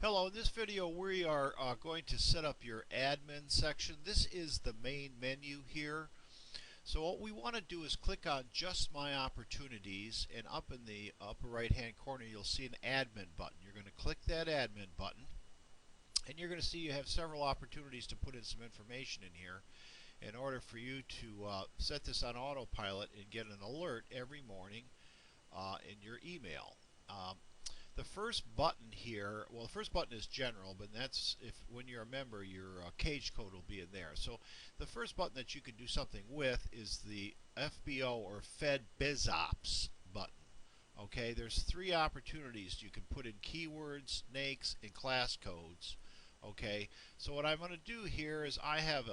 Hello, in this video we are going to set up your admin section. This is the main menu here. So what we want to do is click on Just My Opportunities, and up in the upper right hand corner you'll see an admin button. You're going to click that admin button and you're going to see you have several opportunities to put in some information in here in order for you to set this on autopilot and get an alert every morning in your email. The first button here, well, the first button is general, but that's if when you're a member, your cage code will be in there. So the first button that you can do something with is the FBO or Fed BizOps button. Okay, there's three opportunities. You can put in keywords, NAICS, and class codes. Okay, so what I'm going to do here is I have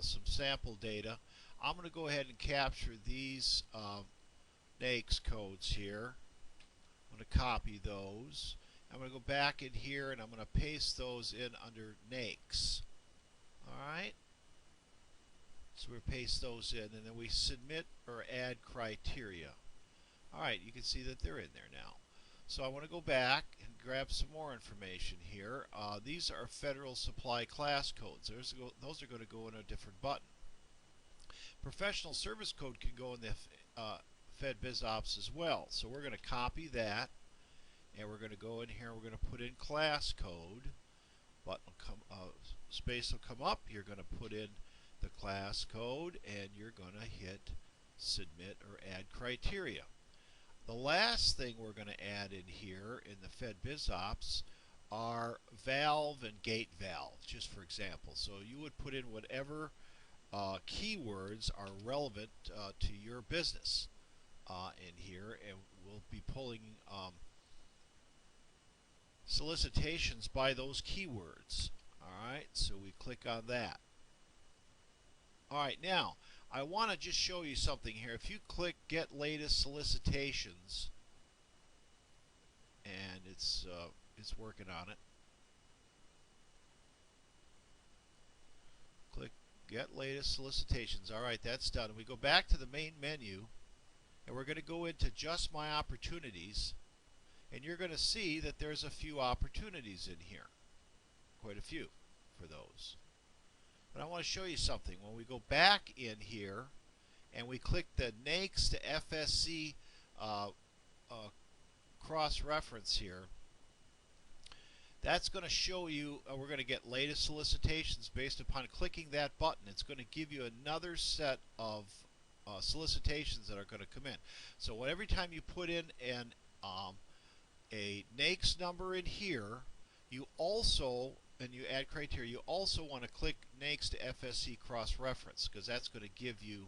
some sample data. I'm going to go ahead and capture these NAICS codes here. I'm going to copy those. I'm going to go back in here and I'm going to paste those in under NAICS. Alright, so we paste those in and then we submit or add criteria. Alright, you can see that they're in there now. So I want to go back and grab some more information here. These are federal supply class codes. Those are going to go in a different button. Professional service code can go in the Fed BizOps as well. So we're going to copy that and we're going to go in here, we're going to put in class code. Button will come, space will come up, you're going to put in the class code and you're going to hit submit or add criteria. The last thing we're going to add in here in the Fed BizOps are valve and gate valve, just for example. So you would put in whatever keywords are relevant to your business in here, and we'll be pulling solicitations by those keywords. Alright, so we click on that. Alright, now I want to just show you something here. If you click Get Latest Solicitations, and it's working on it. Click Get Latest Solicitations. Alright, that's done. We go back to the main menu and we're going to go into Just My Opportunities, and you're going to see that there's a few opportunities in here. Quite a few for those. But I want to show you something. When we go back in here and we click the NAICS to FSC cross-reference here, that's going to show you, we're going to get latest solicitations based upon clicking that button. It's going to give you another set of solicitations that are going to come in. So every time you put in a NAICS number in here, you also, and you add criteria, you also want to click NAICS to FSC cross-reference, because that's going to give you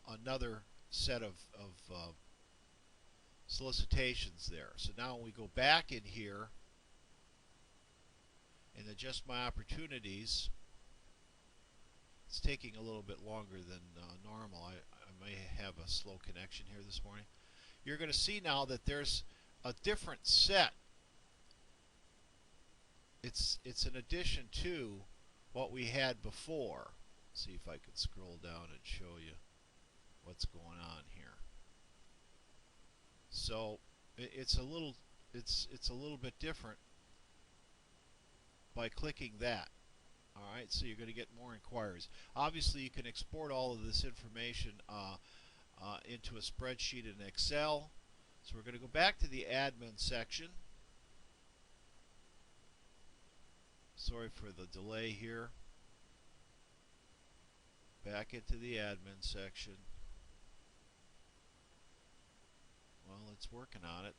another set of solicitations there. So now when we go back in here and adjust my opportunities, it's taking a little bit longer than normal. I may have a slow connection here this morning. You're going to see now that there's a different set. It's an addition to what we had before. Let's see if I can scroll down and show you what's going on here. So it's a little bit different by clicking that. Alright, so you're going to get more inquiries. Obviously you can export all of this information into a spreadsheet in Excel. So we're going to go back to the admin section. Sorry for the delay here. Back into the admin section. Well, it's working on it.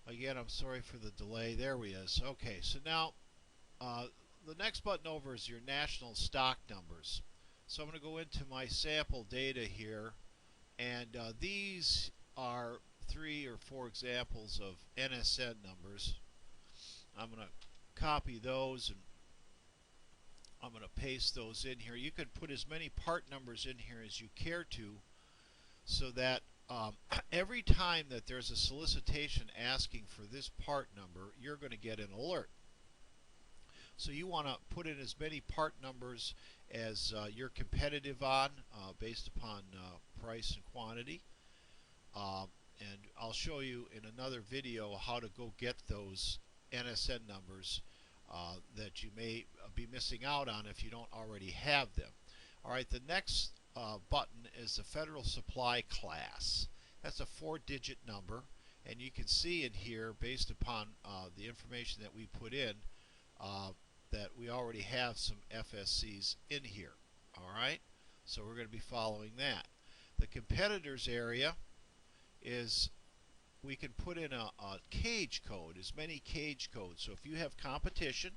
Again, I'm sorry for the delay. There we is. Okay, so now the next button over is your national stock numbers. So I'm going to go into my sample data here, and these are 3 or 4 examples of NSN numbers. I'm going to copy those and I'm going to paste those in here. You can put as many part numbers in here as you care to, so that every time that there's a solicitation asking for this part number, you're going to get an alert. So you want to put in as many part numbers as you're competitive on based upon price and quantity. and I'll show you in another video how to go get those NSN numbers that you may be missing out on if you don't already have them. Alright, the next button is the Federal Supply Class. That's a 4-digit number, and you can see in here, based upon the information that we put in, that we already have some FSCs in here. Alright, so we're going to be following that. The competitors area is we can put in a cage code, as many cage codes. So if you have competition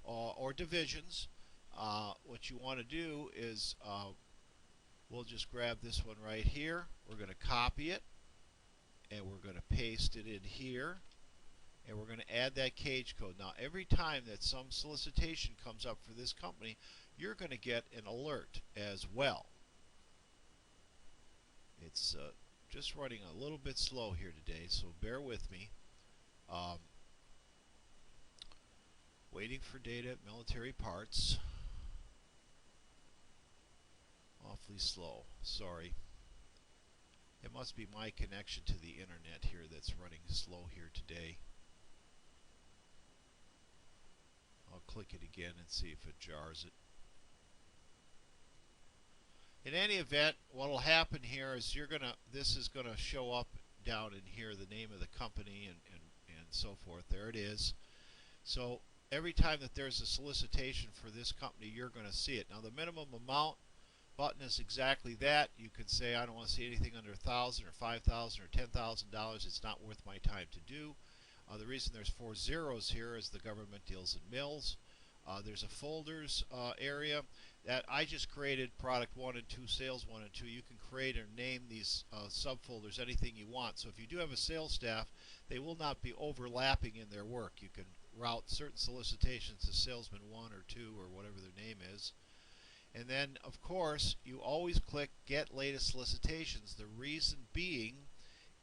or divisions, what you want to do is we'll just grab this one right here. We're going to copy it, and we're going to paste it in here, and we're going to add that cage code. Now every time that some solicitation comes up for this company, you're going to get an alert as well. It's just running a little bit slow here today, so bear with me. Waiting for data at military parts. Awfully slow, sorry. It must be my connection to the internet here that's running slow here today. I'll click it again and see if it jars it. In any event, what will happen here is this is gonna show up down in here, the name of the company and so forth. There it is. So every time that there's a solicitation for this company, you're gonna see it. Now the minimum amount button is exactly that. You could say I don't want to see anything under $1,000 or $5,000 or $10,000. It's not worth my time to do. The reason there's 4 zeros here is the government deals in mills. There's a folders area that I just created, product 1 and 2, sales 1 and 2. You can create or name these subfolders anything you want. So if you do have a sales staff, they will not be overlapping in their work. You can route certain solicitations to salesman 1 or 2 or whatever their name is. And then, of course, you always click Get Latest Solicitations. The reason being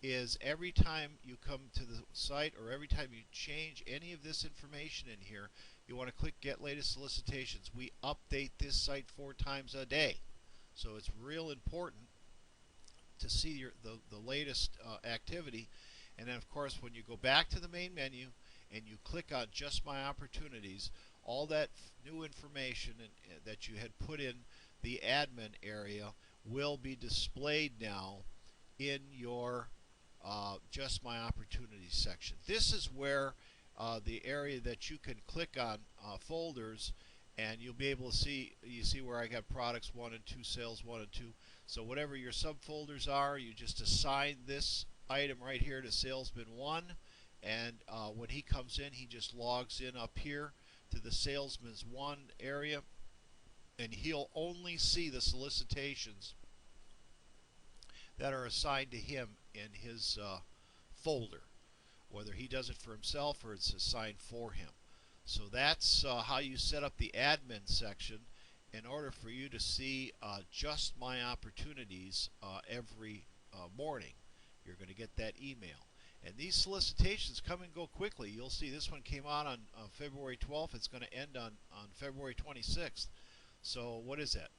is every time you come to the site or every time you change any of this information in here, you want to click Get Latest Solicitations. We update this site 4 times a day. So it's real important to see the latest activity. And then, of course, when you go back to the main menu and you click on Just My Opportunities, all that new information that you had put in the admin area will be displayed now in your Just My Opportunities section. This is where the area that you can click on folders, and you'll be able to see, you see where I got products 1 and 2, sales 1 and 2. So whatever your subfolders are, you just assign this item right here to salesman 1, and when he comes in, he just logs in up here to the salesman's 1 area, and he'll only see the solicitations that are assigned to him in his folder, whether he does it for himself or it's assigned for him. So that's how you set up the admin section in order for you to see Just My Opportunities every morning. You're going to get that email. And these solicitations come and go quickly. You'll see this one came out on February 12th. It's going to end on February 26th. So what is that?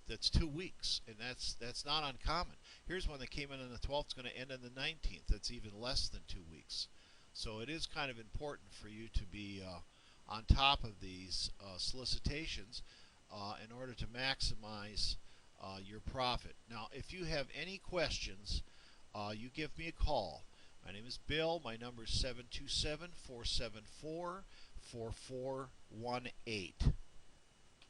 That's 2 weeks, and that's not uncommon. Here's one that came in on the 12th. It's going to end on the 19th. That's even less than 2 weeks. So it is kind of important for you to be on top of these solicitations in order to maximize your profit. Now, if you have any questions, you give me a call. My name is Bill. My number is 727-474-4418.